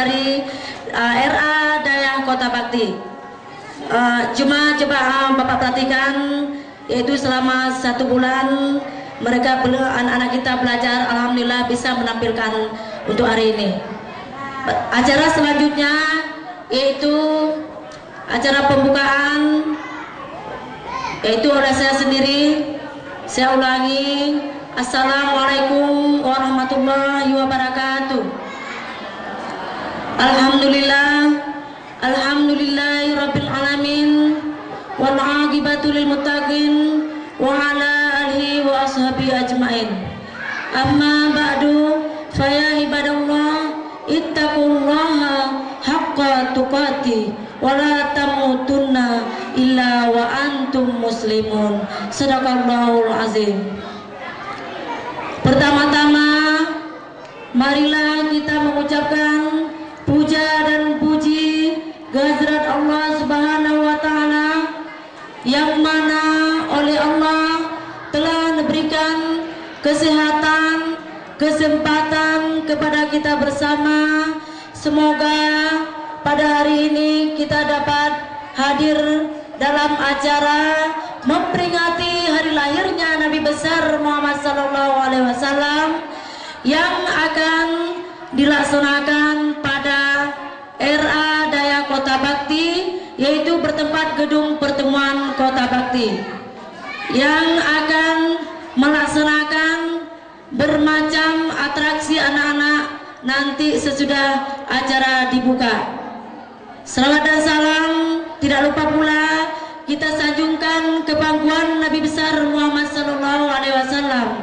dari RA Daya Kota Bakti. Cuma coba Bapak perhatikan, yaitu selama 1 bulan mereka anak-anak kita belajar, alhamdulillah bisa menampilkan untuk hari ini. Acara selanjutnya yaitu acara pembukaan, yaitu oleh saya sendiri. Saya ulangi, Assalamualaikum warahmatullahi wabarakatuh. Alhamdulillahi rabbil alamin, wal aqibatu lil muttaqin wa ala alihi wa ashabihi ajmain. Amma ba'du, fa ya ibadallah, ittaqullaha haqqa tuqatih wa la tamutunna illa wa antum muslimun. Shadaqallahul azim. Pertama-tama, marilah kita mengucapkan puja dan puji kehadirat Allah Subhanahu wa taala, yang mana oleh Allah telah memberikan kesehatan, kesempatan kepada kita bersama. Semoga pada hari ini kita dapat hadir dalam acara memperingati hari lahirnya Nabi besar Muhammad SAW yang akan dilaksanakan pada RA Daya Kota Bakti, yaitu bertempat gedung pertemuan Kota Bakti, yang akan melaksanakan bermacam atraksi anak-anak nanti sesudah acara dibuka. Salawat dan salam tidak lupa pula kita sanjungkan kebanggaan Nabi besar Muhammad SAW,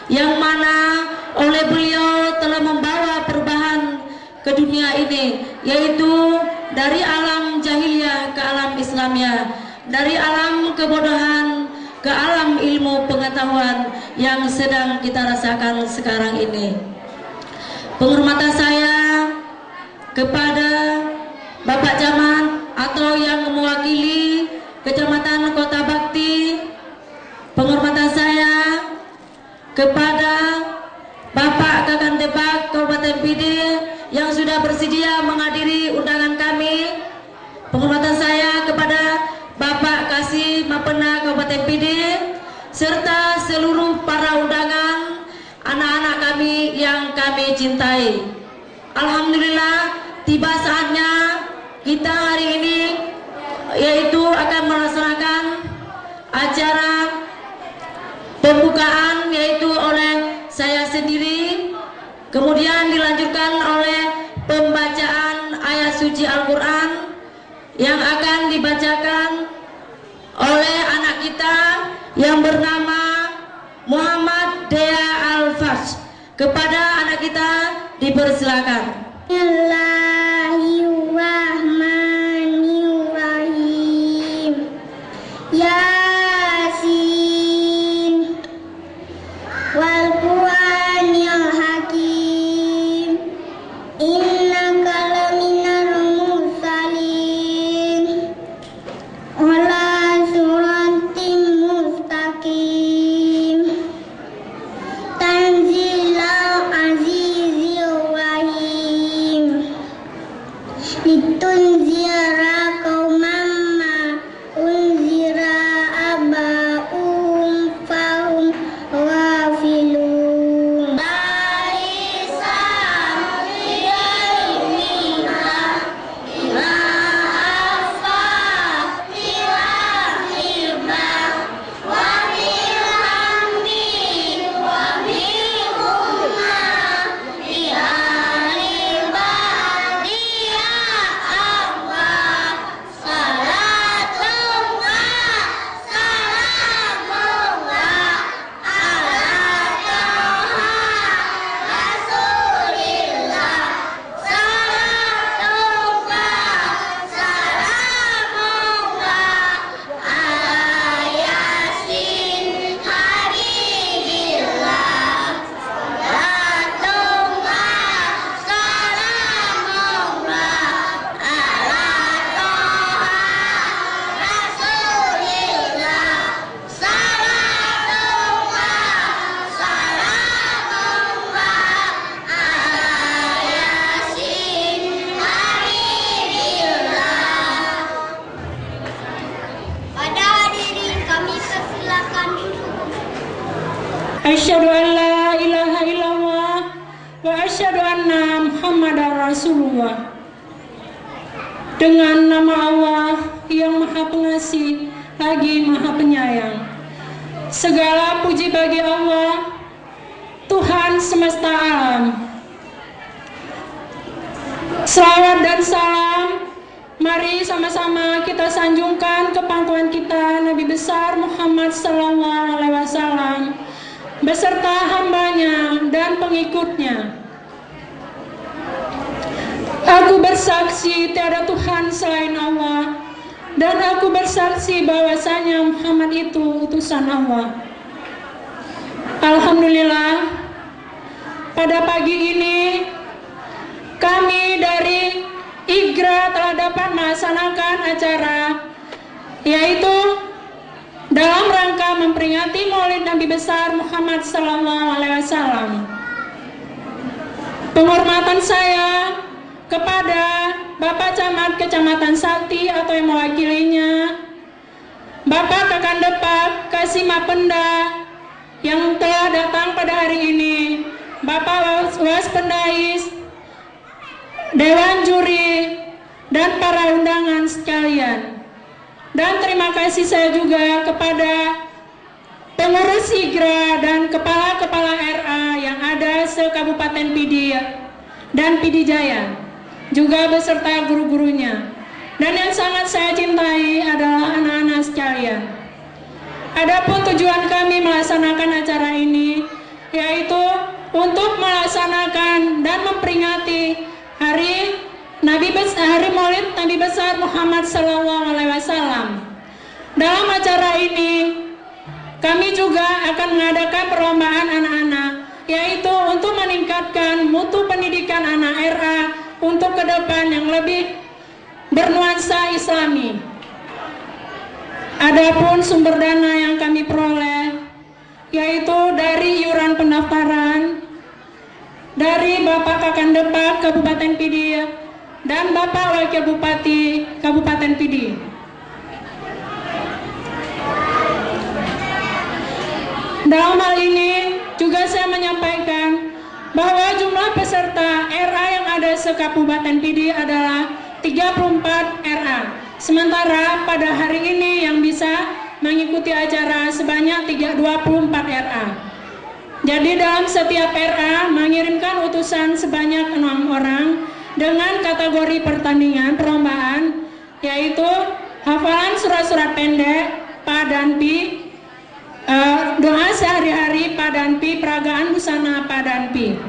yang mana oleh beliau telah membawa perubahan ke dunia ini, yaitu dari alam jahiliyah ke alam Islamiyah, dari alam kebodohan ke alam ilmu pengetahuan yang sedang kita rasakan sekarang ini. Penghormatan saya kepada Bapak Camat atau yang mewakili Kecamatan Kota Bakti, penghormatan saya kepada Bapak Kakang Debak Kabupaten PD yang sudah bersedia menghadiri undangan kami, penghormatan saya kepada Bapak Kasih Mapena Kabupaten PD, serta seluruh para undangan, anak-anak kami yang kami cintai. Alhamdulillah, tiba saatnya kita hari ini yaitu akan melaksanakan acara pembukaan, yaitu oleh saya sendiri, kemudian dilanjutkan oleh pembacaan ayat suci Al-Quran yang akan dibacakan oleh anak kita yang bernama Muhammad Dea Al-Fars. Kepada anak kita dipersilakan. Bismillahirrahmanirrahim. Yasin wal Qur'anil Hakim, innaka laminal mursalin ala siratim mustaqim, tanzilal azizir rahim, litunzira qauman ma unzira aba'um fahum ghafilun. Laisa minna ila afa ila riba wa bilhamdi wa bilhumma ila riba dia Allah Rasulullah. Dengan nama Allah yang Maha Pengasih lagi Maha Penyayang. Segala puji bagi Allah, Tuhan semesta alam. Salawat dan salam, mari sama-sama kita sanjungkan ke pangkuan kita Nabi besar Muhammad Sallallahu Alaihi Wasallam beserta hambanya dan pengikutnya. Aku bersaksi tiada Tuhan selain Allah, dan aku bersaksi bahwasanya Muhammad itu utusan Allah. Alhamdulillah, pada pagi ini kami dari IGRA telah dapat melaksanakan acara, yaitu dalam rangka memperingati Maulid Nabi besar Muhammad Sallallahu Alaihi Wasallam. Penghormatan saya kepada Bapak Camat Kecamatan Sakti atau yang mewakilinya, Bapak Kakandepak Kasimapenda yang telah datang pada hari ini, Bapak Waspendais, Dewan Juri, dan para undangan sekalian. Dan terima kasih saya juga kepada pengurus IGRA dan kepala-kepala RA yang ada se-Kabupaten Pidi dan Pidi Jaya, juga beserta guru-gurunya. Dan yang sangat saya cintai adalah anak-anak sekalian. Adapun tujuan kami melaksanakan acara ini yaitu untuk melaksanakan dan memperingati hari Maulid Nabi besar Muhammad Sallallahu Alaihi Wasallam. Dalam acara ini kami juga akan mengadakan perlombaan anak-anak, yaitu untuk meningkatkan mutu pendidikan anak RA untuk ke depan yang lebih bernuansa Islami. Adapun sumber dana yang kami peroleh yaitu dari iuran pendaftaran dari Bapak Kakandepak Kabupaten Pidi dan Bapak Wakil Bupati Kabupaten Pidi. Dalam hal ini juga saya menyampaikan bahwa jumlah peserta RA yang ada se-Kabupaten Pidi adalah 34 RA. Sementara pada hari ini yang bisa mengikuti acara sebanyak 24 RA. Jadi dalam setiap RA mengirimkan utusan sebanyak 6 orang dengan kategori pertandingan perlombaan, yaitu hafalan surat-surat pendek, Pa dan Pi, doa sehari-hari Pa dan Pi, peragaan busana Pa dan Pi.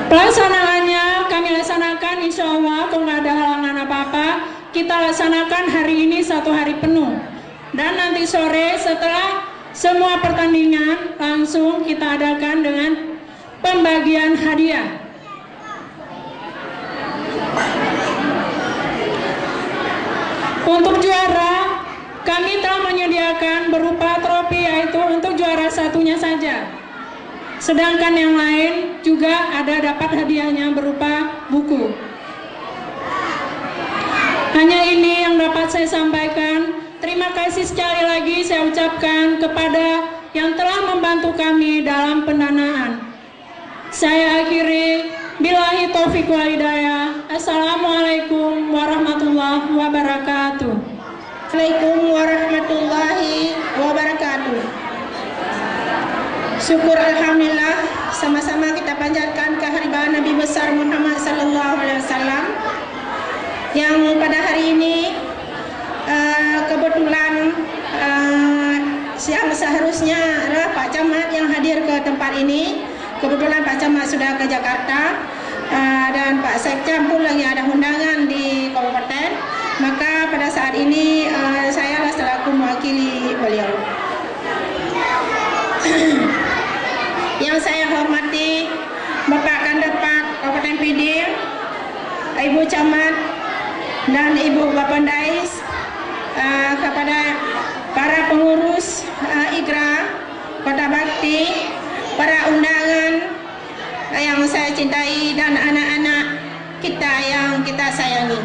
Pelaksanaannya kami laksanakan insya Allah kalau nggak ada halangan apa-apa, kita laksanakan hari ini 1 hari penuh. Dan nanti sore setelah semua pertandingan langsung kita adakan dengan pembagian hadiah. Untuk juara kami telah menyediakan berupa trofi, yaitu untuk juara satunya saja. Sedangkan yang lain juga ada dapat hadiahnya berupa buku. Hanya ini yang dapat saya sampaikan. Terima kasih sekali lagi saya ucapkan kepada yang telah membantu kami dalam pendanaan. Saya akhiri, billahi taufiq wal hidayah. Assalamualaikum warahmatullahi wabarakatuh. Assalamualaikum warahmatullahi wabarakatuh. Syukur alhamdulillah, sama-sama kita panjatkan kehadiran Nabi besar Muhammad Sallallahu Alaihi Wasallam yang pada hari ini kebetulan yang seharusnya adalah Pak Camat yang hadir ke tempat ini. Kebetulan Pak Camat sudah ke Jakarta dan Pak Sekcam pun lagi ada undangan di kabupaten. Maka pada saat ini saya selaku mewakili beliau. Yang saya hormati Bapak Kandepak Kabupaten Pidi, Ibu Camat dan Ibu Bapendais, kepada para pengurus IGRA Kota Bakti, para undangan yang saya cintai dan anak-anak kita yang kita sayangi.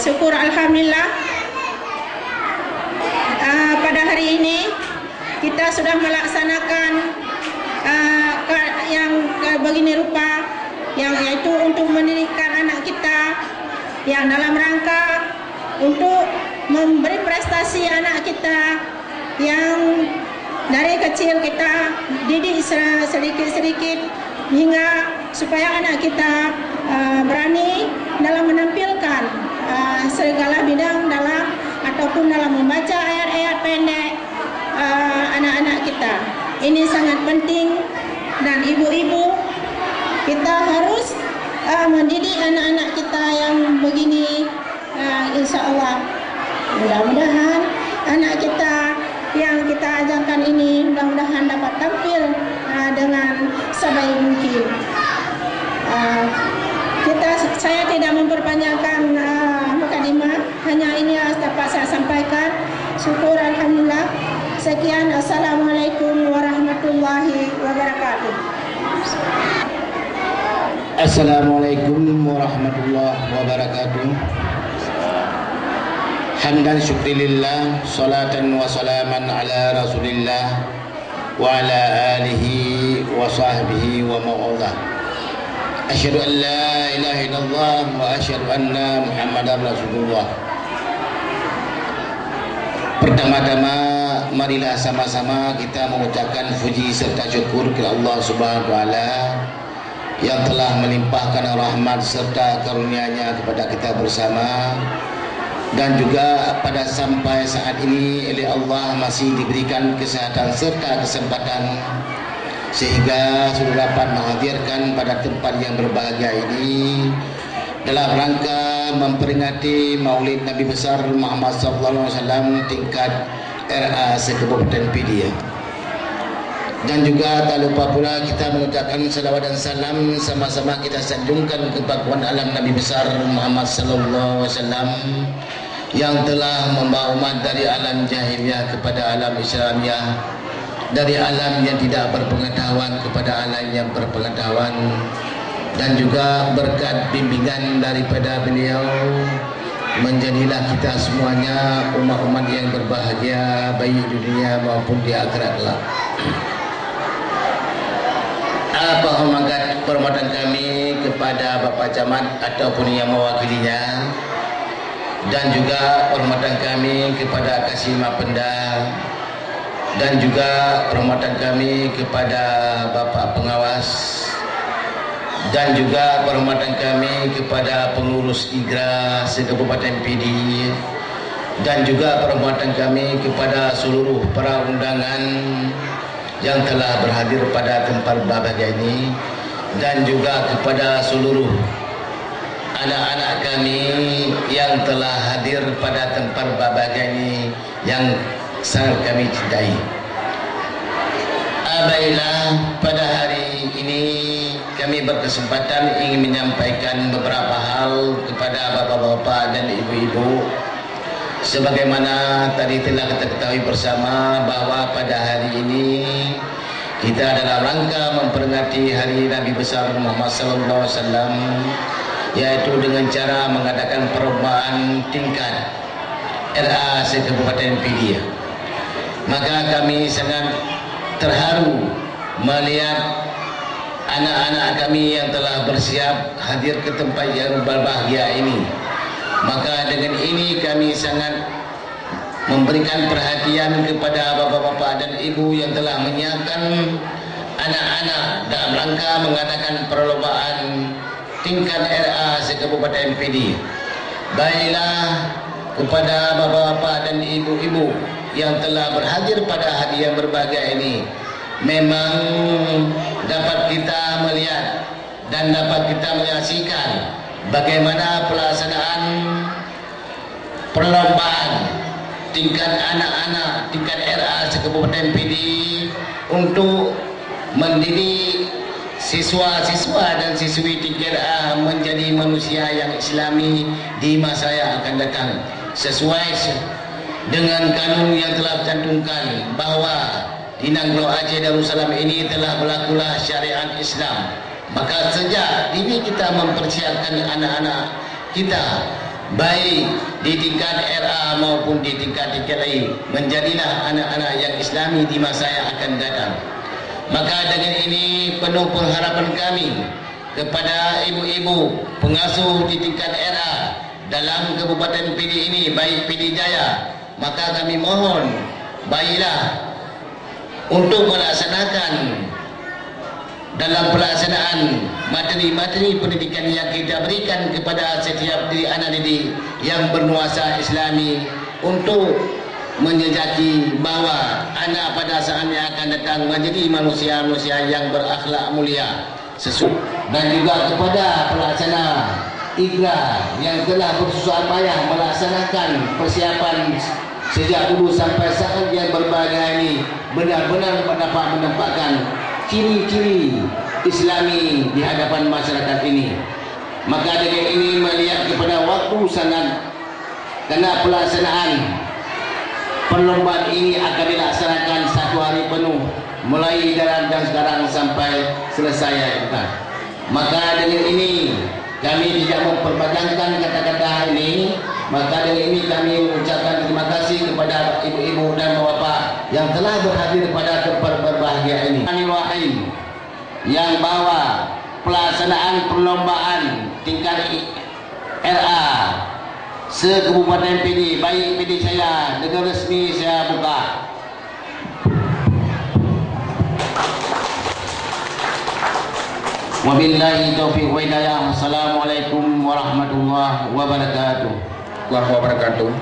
Syukur alhamdulillah, pada hari ini kita sudah melaksanakan yang begini rupa, yang yaitu untuk mendirikan anak kita yang dalam rangka untuk memberi prestasi anak kita yang dari kecil kita didik sedikit-sedikit hingga supaya anak kita berani dalam menampilkan segala bidang dalam ataupun dalam membaca ayat-ayat pendek anak-anak kita. Ini sangat penting, dan ibu-ibu kita harus mendidik anak-anak kita yang begini. Insya Allah mudah-mudahan anak kita yang kita ajarkan ini mudah-mudahan dapat tampil dengan sebaik mungkin. Saya tidak memperpanjangkan mukadimah, hanya ini yang dapat saya sampaikan. Syukur alhamdulillah. Sekian, assalamualaikum warahmatullahi wabarakatuh. Assalamualaikum warahmatullahi wabarakatuh. Hamdan syukrilillah, salatan wa salaman ala rasulillah wa ala alihi wa sahbihi wa ma'ulah. Asyhadu an la ilaha illallah wa asyhadu anna Muhammadar Rasulullah. Pertama-tama marilah sama-sama kita mengucapkan puji serta syukur kepada Allah Subhanahu wa taala yang telah melimpahkan rahmat serta karunia-Nya kepada kita bersama, dan juga pada sampai saat ini oleh Allah masih diberikan kesehatan serta kesempatan sehingga sudah dapat menghadirkan pada tempat yang berbahagia ini dalam rangka memperingati Maulid Nabi besar Muhammad SAW tingkat RA se-Kabupaten Pidi. Dan juga tak lupa pula kita mengucapkan salawat dan salam sama-sama kita sanjungkan kepada alam Nabi besar Muhammad sallallahu alaihi wasallam yang telah membawa umat dari alam jahiliyah kepada alam Islamiyah, dari alam yang tidak berpengetahuan kepada alam yang berpengetahuan, dan juga berkat bimbingan daripada beliau menjadilah kita semuanya umat-umat yang berbahagia baik di dunia maupun di akhirat kelak. Apa hormatan kami kepada Bapak Camat ataupun yang mewakilinya, dan juga hormatan kami kepada Kasih Mapenda, dan juga hormatan kami kepada Bapak Pengawas, dan juga hormatan kami kepada pengurus IGRA se-Kabupaten Pidi, dan juga hormatan kami kepada seluruh para undangan yang telah berhadir pada tempat berbahagia ini, dan juga kepada seluruh anak-anak kami yang telah hadir pada tempat berbahagia ini yang sangat kami cintai. Baiklah, pada hari ini kami berkesempatan ingin menyampaikan beberapa hal kepada bapak-bapak dan ibu-ibu. Sebagaimana tadi telah kita ketahui bersama bahwa pada hari ini kita dalam rangka memperingati Hari Nabi besar Muhammad sallallahu alaihi wasallam, yaitu dengan cara mengadakan perlombaan tingkat RA se-Kabupaten Pidi. Maka kami sangat terharu melihat anak-anak kami yang telah bersiap hadir ke tempat yang berbahagia ini. Maka dengan ini kami sangat memberikan perhatian kepada bapak-bapak dan ibu yang telah menyiapkan anak-anak dalam rangka mengadakan perlombaan tingkat RA se-Kabupaten Pidi. Baiklah kepada bapak-bapak dan ibu-ibu yang telah berhadir pada hari yang berbahagia ini, memang dapat kita melihat dan dapat kita menyaksikan bagaimana pelaksanaan perlombaan tingkat anak-anak tingkat RA se-Kabupaten Pidi untuk mendidik siswa-siswa dan siswi tingkat RA menjadi manusia yang islami di masa yang akan datang, sesuai dengan kanun yang telah dicantumkan bahwa di Nanglo Aceh Darussalam ini telah berlakulah syariat Islam. Maka sejak dini kita mempersiapkan anak-anak kita baik di tingkat RA maupun di tingkat lain menjadilah anak-anak yang islami di masa yang akan datang. Maka dengan ini penuh pengharapan kami kepada ibu-ibu pengasuh di tingkat RA dalam Kabupaten PD ini, baik PD Jaya, maka kami mohon baiklah untuk melaksanakan dalam pelaksanaan materi-materi pendidikan yang kita berikan kepada setiap diri anak didik yang bernuansa Islami, untuk menjejaki bahawa anak pada saatnya akan datang menjadi manusia-manusia yang berakhlak mulia dan juga kepada pelaksana IGRA yang telah bersusah payah melaksanakan persiapan sejak dulu sampai saat yang berbahagia ini benar-benar dapat menempatkan ciri-ciri Islami di hadapan masyarakat ini. Maka dengan ini melihat kepada waktu sangat, karena pelaksanaan perlombaan ini akan dilaksanakan 1 hari penuh mulai dari dan sekarang sampai selesai. Maka dengan ini kami tidak memperpanjangkan kata-kata ini. Maka dengan ini kami mengucapkan terima kasih kepada ibu-ibu dan bapak yang telah berhadir pada tempat berbahagia ini. Yang bawa pelaksanaan perlombaan tingkat RA se-Kabupaten PD, baik PD saya dengan resmi saya buka. Wabillahi taufiq wa hidayah. Assalamualaikum warahmatullahi wabarakatuh.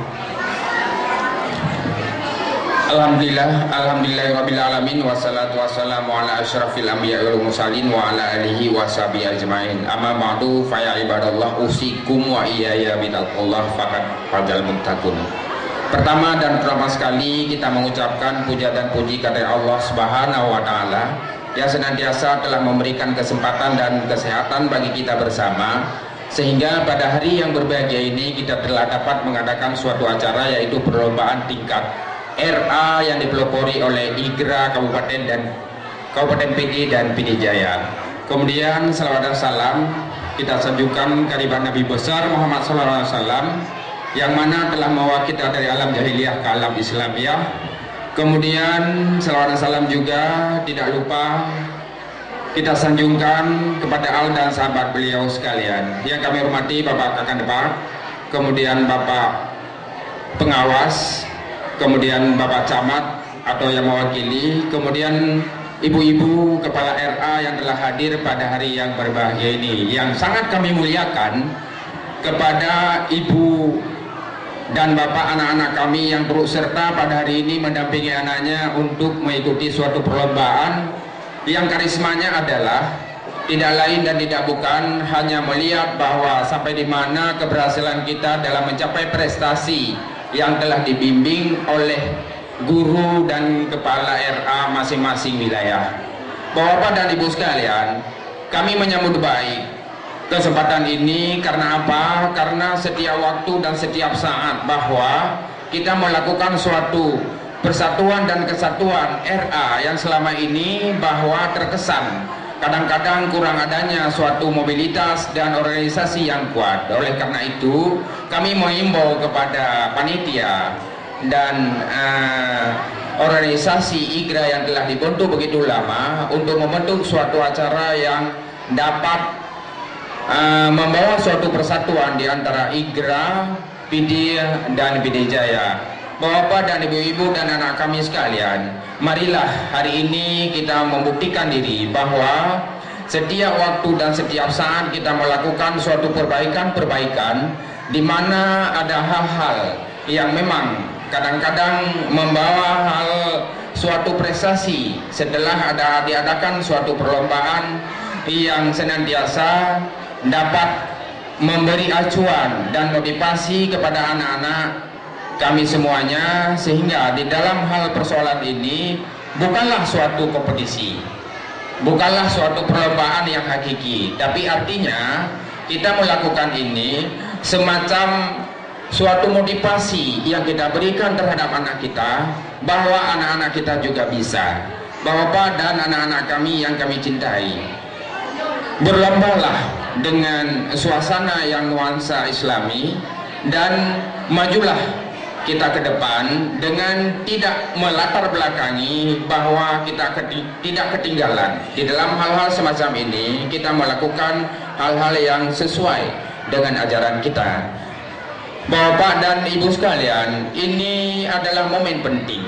Alhamdulillahirabbil alamin, wassalatu wassalamu ala asyrafil anbiya'i wal mursalin wa ala alihi washabihi ajmain. Amma ba'du, fa ya ibadallah, usikum wa iyaya bittaqullah faqad fazal muttaqun. Pertama dan pertama sekali kita mengucapkan puja dan puji kepada Allah Subhanahu wa taala yang senantiasa telah memberikan kesempatan dan kesehatan bagi kita bersama, sehingga pada hari yang berbahagia ini kita telah dapat mengadakan suatu acara, yaitu perlombaan tingkat RA yang dipelopori oleh IGRA Kabupaten dan Kabupaten PD dan PD Jaya. Kemudian salawat dan salam kita sanjungkan kehadiran Nabi besar Muhammad SAW yang mana telah membawa kita dari alam jahiliyah ke alam Islamiyah. Kemudian salawat dan salam juga tidak lupa kita sanjungkan kepada al dan sahabat beliau sekalian yang kami hormati, Bapak Kakandepak, kemudian Bapak Pengawas, kemudian Bapak Camat atau yang mewakili, kemudian ibu-ibu kepala RA yang telah hadir pada hari yang berbahagia ini, yang sangat kami muliakan, kepada ibu dan bapak anak-anak kami yang turut serta pada hari ini mendampingi anaknya untuk mengikuti suatu perlombaan yang karismanya adalah tidak lain dan tidak bukan hanya melihat bahwa sampai di mana keberhasilan kita dalam mencapai prestasi yang telah dibimbing oleh guru dan kepala RA masing-masing wilayah. Bapak dan Ibu sekalian, kami menyambut baik kesempatan ini. Karena apa? Karena setiap waktu dan setiap saat bahwa kita melakukan suatu persatuan dan kesatuan RA yang selama ini bahwa terkesan kadang-kadang kurang adanya suatu mobilitas dan organisasi yang kuat. Oleh karena itu kami mengimbau kepada panitia dan organisasi IGRA yang telah dibentuk begitu lama untuk membentuk suatu acara yang dapat membawa suatu persatuan di antara IGRA, PD dan PD Jaya. Bapak dan ibu-ibu dan anak kami sekalian, marilah hari ini kita membuktikan diri bahwa setiap waktu dan setiap saat kita melakukan suatu perbaikan-perbaikan di mana ada hal-hal yang memang kadang-kadang membawa hal suatu prestasi setelah diadakan suatu perlombaan yang senantiasa dapat memberi acuan dan motivasi kepada anak-anak kami semuanya, sehingga di dalam hal persoalan ini bukanlah suatu kompetisi, bukanlah suatu perlombaan yang hakiki, tapi artinya kita melakukan ini semacam suatu motivasi yang kita berikan terhadap anak kita bahwa anak-anak kita juga bisa. Bapak dan anak-anak kami yang kami cintai, berlombalah dengan suasana yang nuansa Islami dan majulah kita ke depan dengan tidak melatar belakangi bahwa kita tidak ketinggalan. Di dalam hal-hal semacam ini kita melakukan hal-hal yang sesuai dengan ajaran kita. Bapak dan Ibu sekalian, ini adalah momen penting.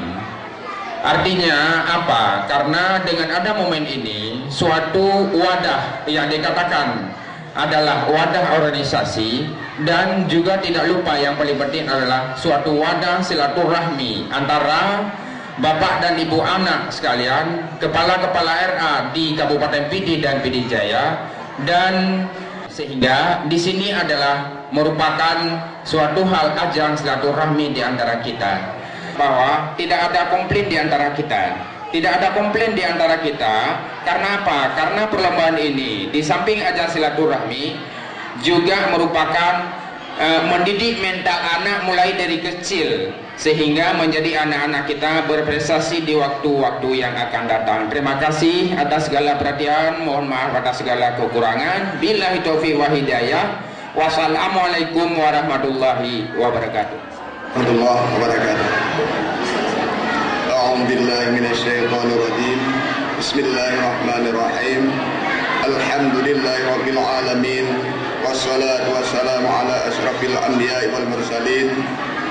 Artinya apa? Karena dengan ada momen ini, suatu wadah yang dikatakan adalah wadah organisasi, dan juga tidak lupa yang paling penting adalah suatu wadah silaturahmi antara Bapak dan Ibu anak sekalian, kepala-kepala RA di Kabupaten Pidi dan Pidi Jaya, dan sehingga di sini adalah merupakan suatu hal ajang silaturahmi di antara kita, bahwa tidak ada komplain di antara kita. Tidak ada komplain di antara kita. Karena apa? Karena perlombaan ini di samping ajang silaturahmi juga merupakan mendidik mental anak mulai dari kecil, sehingga menjadi anak-anak kita berprestasi di waktu-waktu yang akan datang. Terima kasih atas segala perhatian, mohon maaf atas segala kekurangan. Billahi taufiq wa hidayah. Wassalamualaikum warahmatullahi wabarakatuh. Warahmatullahi wabarakatuh. A'udzu billahi minasyaitonir rajim. Bismillahirrahmanirrahim. Alhamdulillahirabbil alamin. Wassalatu wassalamu ala asyrafil anbiya'i wal mursalin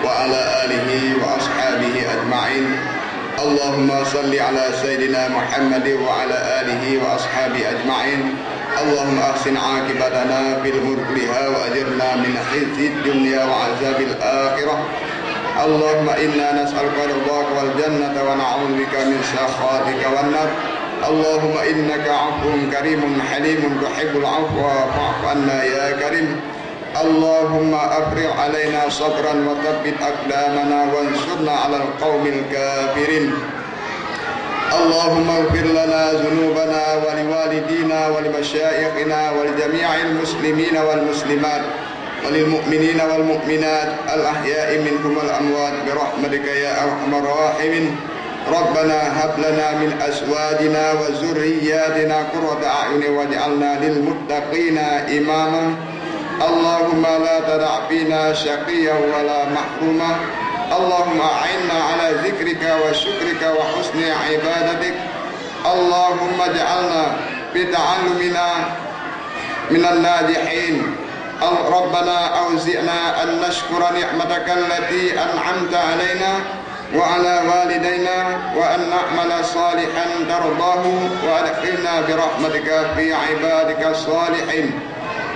wa ala alihi wa ashabihi ajma'in. Allahumma salli ala sayyidina Muhammad wa ala alihi wa ashabihi ajma'in. Allahumma ahsin 'aqibatana fil umur kulliha wa ajirna min khizyid dunya wa 'adzabil akhirah. Allahumma inna nas'aluka ridhaka wal jannata wa na'udzubika min sakhatika wan nar. Allahumma innaka 'afuwwun karimun halimun tuhibbul 'afwa fa'fu 'anna ya karim. Allahumma afrigh 'alaina sabran wa tsabbit aqdamana wansurna 'alal qaumil kafirin. Allahumma ighfir lana dhunubana wa liwalidina wa limasyayikhina wa li jami'il muslimina wal muslimat wa lil mu'minina wal mu'minat al ahya'i minhum wal amwat bi rahmatika ya arhamar rahimin. Rabbana hab lana min azwajina wa dzurriyyatina qurrata a'yunin waj'alna lil muttaqina imama. Allahumma la tada' fina syaqiyyan wa la mahruma. Allahumma a'inna ala zikrika wa syukrika wa husni ibadatik. Allahumma ja'alna fi ta'allumina minan najihin. Rabbana awzi'na an nashkura ni'mataka allati an'amta alaina wa ala walidayna wa an na'mala salihan tardahu wa adkhilna bi rahmatika fi ibadika salihin.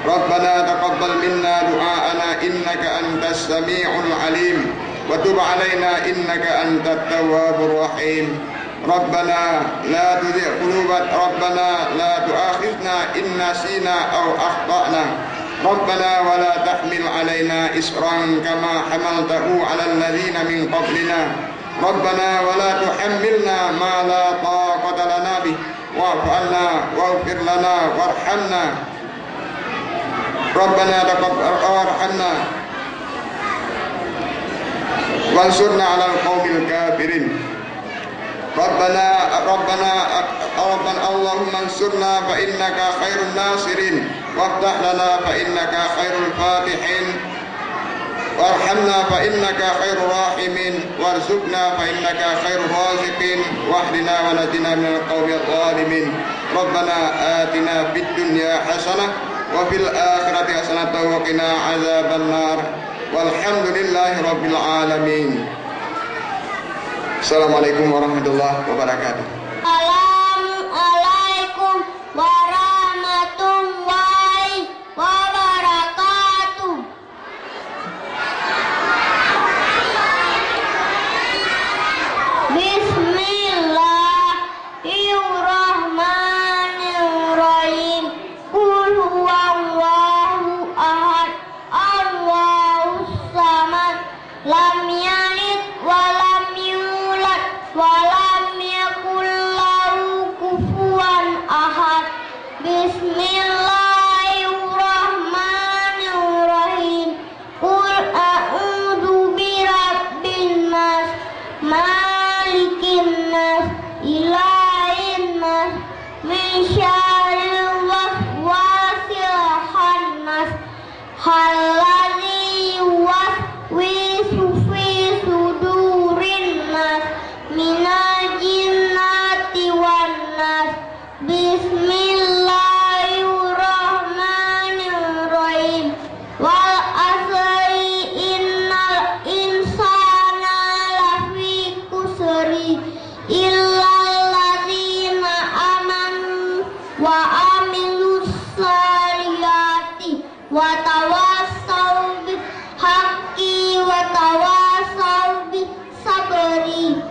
Rabbana taqabbal minna du'aana innaka antas sami'ul alim wa tub 'alaina innaka antat tawwabur rahim. Rabbana la tuzigh qulubana Rabbana la tu'akhidhna in nasina aw akhtana. Rabbana wa la tahmil 'alaina isran kama hamaltahu 'alal ladzina min qablina. Rabbana wa la tuhammilna ma la taqata lana bih wa'fu 'anna waghfir lana warhamna. Rabbana taqabbal warhamna wansurna 'alal qaumil kafirin. Rabbana Allahumma ansurna fa innaka khairun nasirin waftah lana fa innaka khairul fatihin warhamna fa innaka khairur rahimin warzuqna fa innaka khairur raziqin wahdina wa najina minal qaumil zalimin. Rabbana atina fid dunya hasanah wa fil akhirati hasanah wa qina azaban nar. Walhamdulillahi rabbil alamin. Assalamualaikum warahmatullahi wabarakatuh. Assalamualaikum warahmatullahi wabarakatuh. Bismillahirrahmanirrahim. Qul huwallahu ahad, Allahus samad, lam yalid wa lam yulad wa lam yakul Bismillahirrahmanirrahim. Wal asri innal insana lafi kusri illal ladzina amanu wa amilus salihati wa tawassaw bil haqqi wa tawassaw bis sabri.